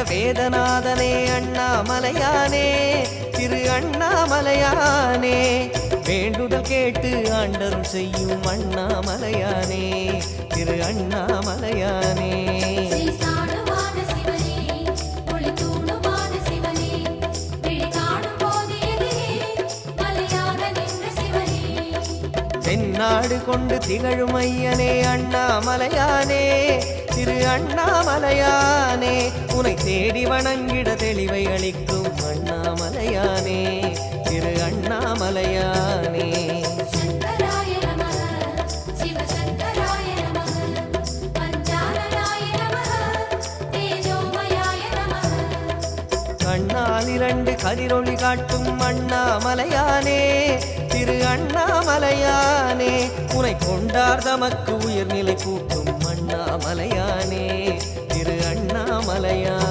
வேதநாதனே அண்ணாமலையானே திரு அண்ணாமலையானே வேண்டுதல் கேட்டு ஆண்டருள் செய்யும் அண்ணாமலையானே திரு அண்ணாமலையானே தென்னாடு கொண்டு திகழும் ஐயனே அண்ணாமலையானே திரு அண்ணாமலையானே உனை தேடி வணங்கிட தெளிவை அளிக்கும் அண்ணாமலையானே திரு அண்ணாமலையானே கண்ணால் இரண்டு கதிரொளி காட்டும் அண்ணாமலையானே திரு அண்ணாமலையானே உனை கொண்டார் தமக்கு உயர்நிலை கூட்டும் அண்ணாமலையானே திரு அண்ணாமலையானே